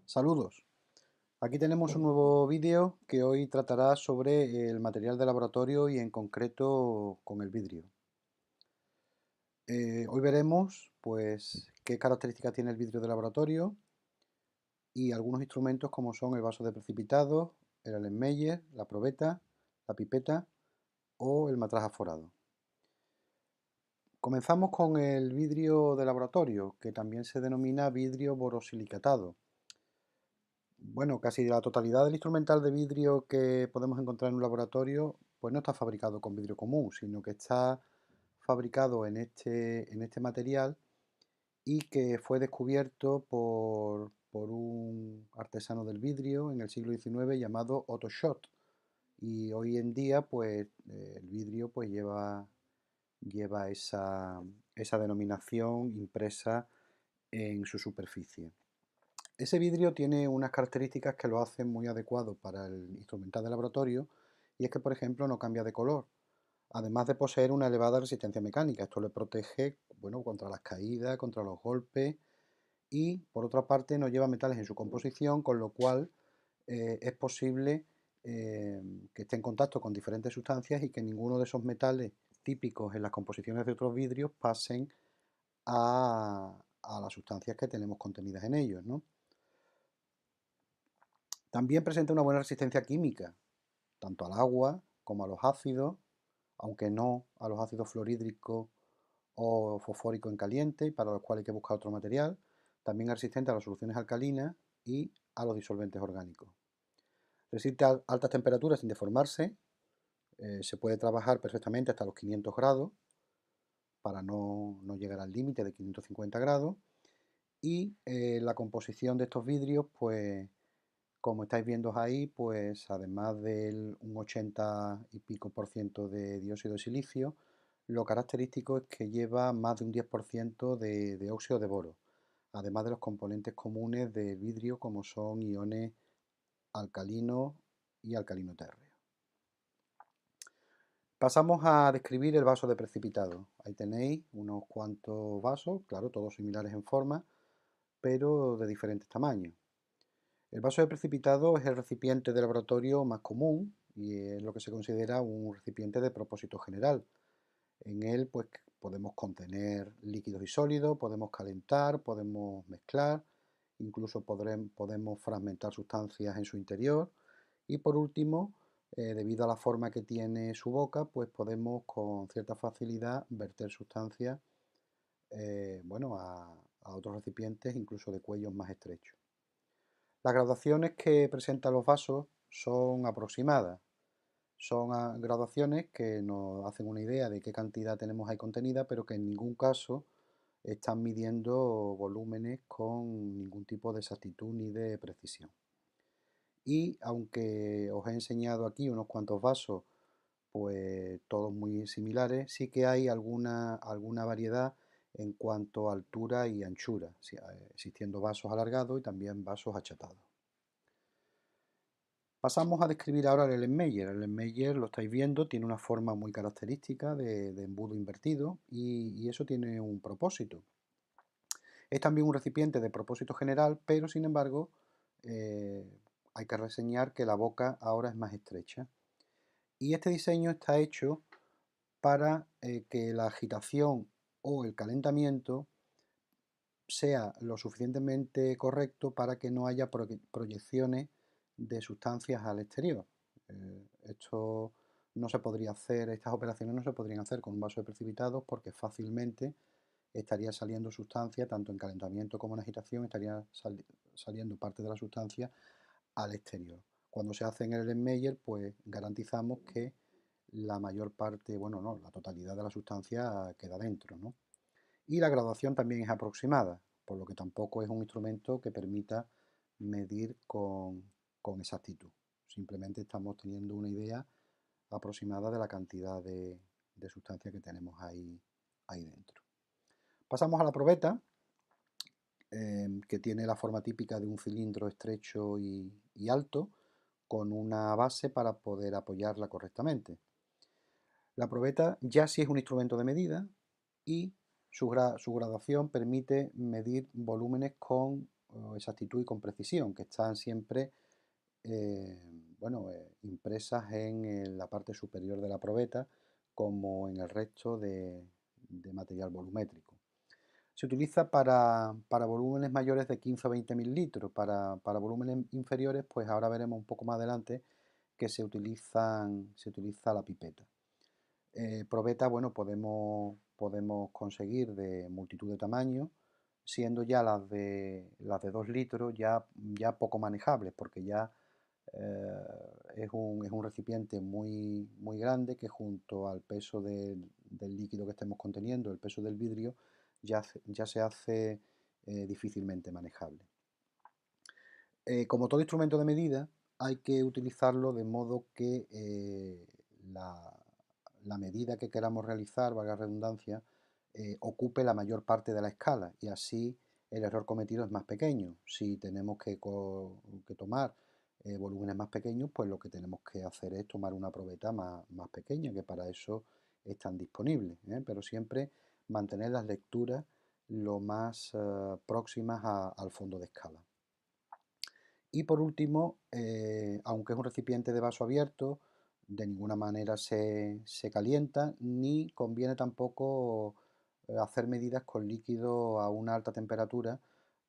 Saludos. Aquí tenemos un nuevo vídeo que hoy tratará sobre el material de laboratorio y en concreto con el vidrio. Hoy veremos pues qué características tiene el vidrio de laboratorio y algunos instrumentos como son el vaso de precipitado, el Erlenmeyer, la probeta, la pipeta o el matraz aforado. Comenzamos con el vidrio de laboratorio, que también se denomina vidrio borosilicatado. Bueno, casi la totalidad del instrumental de vidrio que podemos encontrar en un laboratorio, pues no está fabricado con vidrio común, sino que está fabricado en este material y que fue descubierto por un artesano del vidrio en el siglo XIX llamado Otto Schott. Y hoy en día, pues el vidrio pues lleva esa denominación impresa en su superficie. Ese vidrio tiene unas características que lo hacen muy adecuado para el instrumental de laboratorio y es que, por ejemplo, no cambia de color, además de poseer una elevada resistencia mecánica. Esto le protege, bueno, contra las caídas, contra los golpes y, por otra parte, no lleva metales en su composición, con lo cual es posible que esté en contacto con diferentes sustancias y que ninguno de esos metales típicos en las composiciones de otros vidrios pasen a las sustancias que tenemos contenidas en ellos, ¿no? También presenta una buena resistencia química, tanto al agua como a los ácidos, aunque no a los ácidos fluorhídricos o fosfórico en caliente, para los cuales hay que buscar otro material. También es resistente a las soluciones alcalinas y a los disolventes orgánicos. Resiste a altas temperaturas sin deformarse. Se puede trabajar perfectamente hasta los 500 grados para no llegar al límite de 550 grados. Y la composición de estos vidrios, pues como estáis viendo ahí, pues además del un 80 y pico por ciento de dióxido de silicio, lo característico es que lleva más de un 10% de óxido de boro, además de los componentes comunes del vidrio como son iones alcalino y alcalino térreo. Pasamos a describir el vaso de precipitado. Ahí tenéis unos cuantos vasos, claro, todos similares en forma, pero de diferentes tamaños. El vaso de precipitado es el recipiente de laboratorio más común y es lo que se considera un recipiente de propósito general. En él pues podemos contener líquidos y sólidos, podemos calentar, podemos mezclar, incluso podemos fragmentar sustancias en su interior y por último, debido a la forma que tiene su boca, pues podemos con cierta facilidad verter sustancias bueno, a otros recipientes, incluso de cuellos más estrechos. Las graduaciones que presentan los vasos son aproximadas. Son graduaciones que nos hacen una idea de qué cantidad tenemos ahí contenida, pero que en ningún caso están midiendo volúmenes con ningún tipo de exactitud ni de precisión. Y aunque os he enseñado aquí unos cuantos vasos, pues todos muy similares, sí que hay alguna variedad en cuanto a altura y anchura, existiendo vasos alargados y también vasos achatados. Pasamos a describir ahora el Erlenmeyer. El Erlenmeyer, lo estáis viendo, tiene una forma muy característica de embudo invertido y eso tiene un propósito. Es también un recipiente de propósito general, pero sin embargo eh, hay que reseñar que la boca ahora es más estrecha. Y este diseño está hecho para que la agitación o el calentamiento sea lo suficientemente correcto para que no haya proyecciones de sustancias al exterior. Esto no se podría hacer, estas operaciones no se podrían hacer con un vaso de precipitados porque fácilmente estaría saliendo sustancia, tanto en calentamiento como en agitación, estaría saliendo parte de la sustancia al exterior. Cuando se hace en el Erlenmeyer, pues garantizamos que la mayor parte, bueno, no, la totalidad de la sustancia queda dentro, ¿no? Y la graduación también es aproximada, por lo que tampoco es un instrumento que permita medir con exactitud. Simplemente estamos teniendo una idea aproximada de la cantidad de sustancia que tenemos ahí dentro. Pasamos a la probeta, que tiene la forma típica de un cilindro estrecho y alto, con una base para poder apoyarla correctamente. La probeta ya sí es un instrumento de medida y su graduación permite medir volúmenes con exactitud y con precisión, que están siempre eh, bueno, impresas en la parte superior de la probeta como en el resto de material volumétrico. Se utiliza para volúmenes mayores de 15 o 20 mililitros. Para volúmenes inferiores, pues ahora veremos un poco más adelante que se utiliza la pipeta. Probeta, bueno, podemos conseguir de multitud de tamaños, siendo ya las de 2 litros ya poco manejables, porque ya es un recipiente muy grande que junto al peso del líquido que estemos conteniendo, el peso del vidrio, ya se hace difícilmente manejable. Como todo instrumento de medida, hay que utilizarlo de modo que la medida que queramos realizar, valga la redundancia, ocupe la mayor parte de la escala y así el error cometido es más pequeño. Si tenemos que tomar volúmenes más pequeños, pues lo que tenemos que hacer es tomar una probeta más pequeña, que para eso están disponibles, pero siempre mantener las lecturas lo más próximas al fondo de escala. Y por último, aunque es un recipiente de vaso abierto, de ninguna manera se calienta, ni conviene tampoco hacer medidas con líquido a una alta temperatura,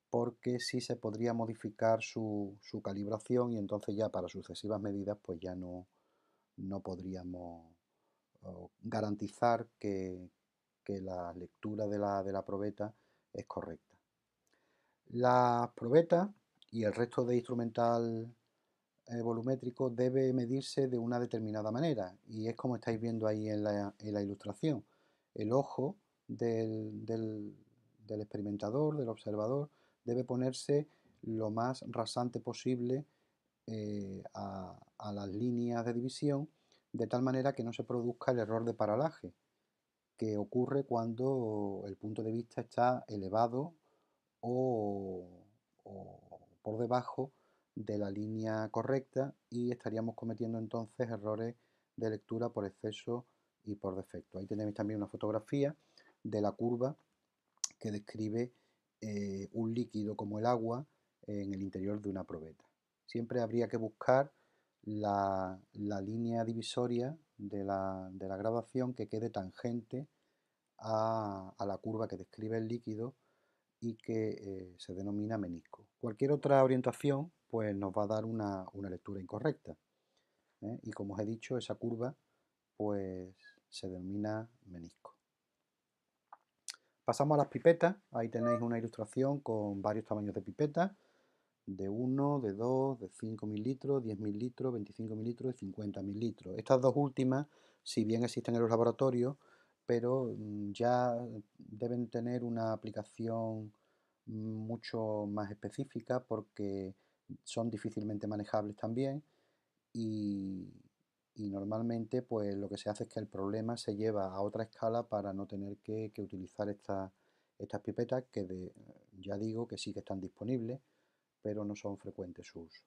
porque sí se podría modificar su calibración y entonces ya para sucesivas medidas pues ya no podríamos garantizar que la lectura de la probeta es correcta. Las probetas y el resto de instrumental volumétrico debe medirse de una determinada manera y es como estáis viendo ahí en la ilustración. El ojo del experimentador, del observador, debe ponerse lo más rasante posible a las líneas de división, de tal manera que no se produzca el error de paralaje, que ocurre cuando el punto de vista está elevado o, o por debajo de la línea correcta y estaríamos cometiendo entonces errores de lectura por exceso y por defecto. Ahí tenéis también una fotografía de la curva que describe un líquido como el agua en el interior de una probeta. Siempre habría que buscar la línea divisoria de la graduación que quede tangente a la curva que describe el líquido y que se denomina menisco. Cualquier otra orientación pues nos va a dar una lectura incorrecta, y como os he dicho, esa curva pues se denomina menisco. Pasamos a las pipetas. Ahí tenéis una ilustración con varios tamaños de pipetas, de 1, de 2, de 5 mililitros, 10 mililitros, 25 mililitros y 50 mililitros. Estas dos últimas, si bien existen en los laboratorios, pero ya deben tener una aplicación mucho más específica porque son difícilmente manejables también y, y normalmente pues lo que se hace es que el problema se lleva a otra escala para no tener que utilizar estas pipetas que ya digo que sí que están disponibles, pero no son frecuentes su uso.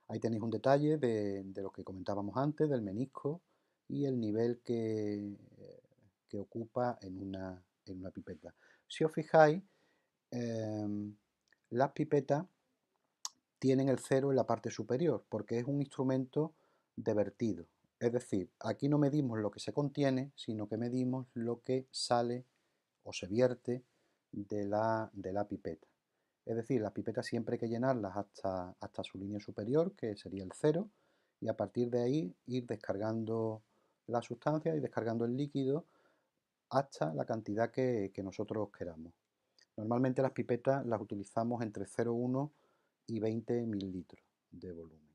Ahí tenéis un detalle de lo que comentábamos antes, del menisco y el nivel que ocupa en una pipeta. Si os fijáis, las pipetas tienen el cero en la parte superior porque es un instrumento de vertido. Es decir, aquí no medimos lo que se contiene, sino que medimos lo que sale o se vierte de la pipeta. Es decir, las pipetas siempre hay que llenarlas hasta su línea superior, que sería el cero, y a partir de ahí ir descargando la sustancia y descargando el líquido hasta la cantidad que nosotros queramos. Normalmente las pipetas las utilizamos entre 0,1 y 20 mililitros de volumen.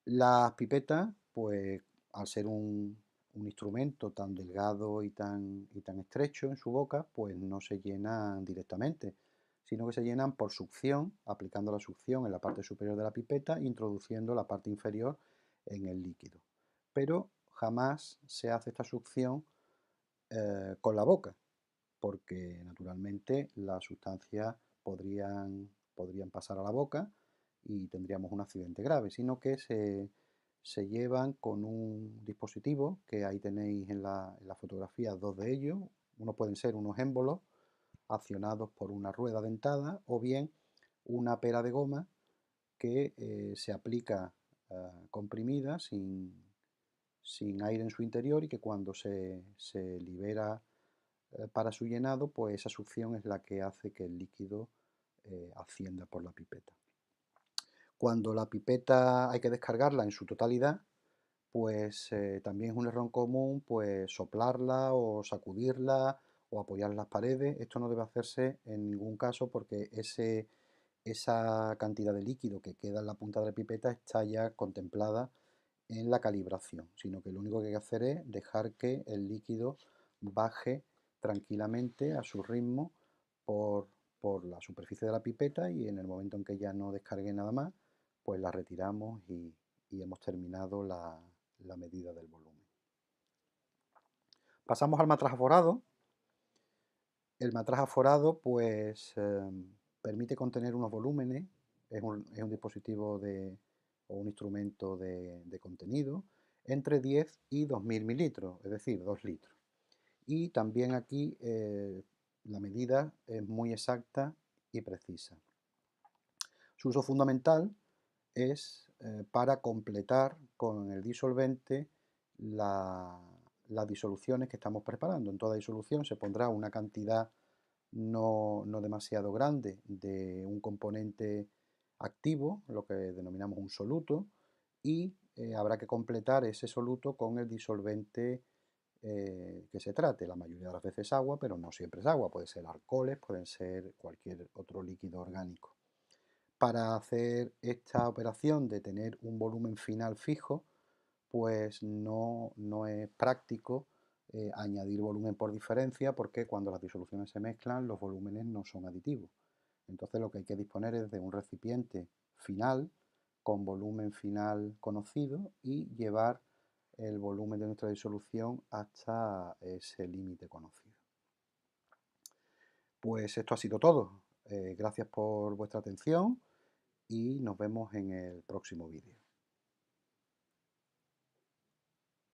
Las pipetas, pues al ser un instrumento tan delgado y tan estrecho en su boca, pues no se llenan directamente, sino que se llenan por succión, aplicando la succión en la parte superior de la pipeta, introduciendo la parte inferior en el líquido. Pero jamás se hace esta succión con la boca, porque naturalmente las sustancias podrían pasar a la boca y tendríamos un accidente grave, sino que se llevan con un dispositivo que ahí tenéis en la fotografía dos de ellos. Uno pueden ser unos émbolos accionados por una rueda dentada o bien una pera de goma que se aplica comprimida sin aire en su interior y que cuando se libera para su llenado, pues esa succión es la que hace que el líquido ascienda por la pipeta. Cuando la pipeta hay que descargarla en su totalidad, pues también es un error común pues soplarla o sacudirla o apoyar en las paredes. Esto no debe hacerse en ningún caso porque esa cantidad de líquido que queda en la punta de la pipeta está ya contemplada en la calibración, sino que lo único que hay que hacer es dejar que el líquido baje tranquilamente a su ritmo por, por la superficie de la pipeta y en el momento en que ya no descargue nada más, pues la retiramos y hemos terminado la medida del volumen. Pasamos al matraz aforado. El matraz aforado pues permite contener unos volúmenes, es un dispositivo o un instrumento de contenido entre 10 y 2000 mililitros, es decir, 2 litros. Y también aquí la medida es muy exacta y precisa. Su uso fundamental es para completar con el disolvente las disoluciones que estamos preparando. En toda disolución se pondrá una cantidad no demasiado grande de un componente activo, lo que denominamos un soluto, y habrá que completar ese soluto con el disolvente que se trate. La mayoría de las veces agua, pero no siempre es agua, puede ser alcoholes, pueden ser cualquier otro líquido orgánico. Para hacer esta operación de tener un volumen final fijo, pues no es práctico añadir volumen por diferencia porque cuando las disoluciones se mezclan los volúmenes no son aditivos. Entonces lo que hay que disponer es de un recipiente final con volumen final conocido y llevar el volumen de nuestra disolución hasta ese límite conocido. Pues esto ha sido todo. Gracias por vuestra atención y nos vemos en el próximo vídeo.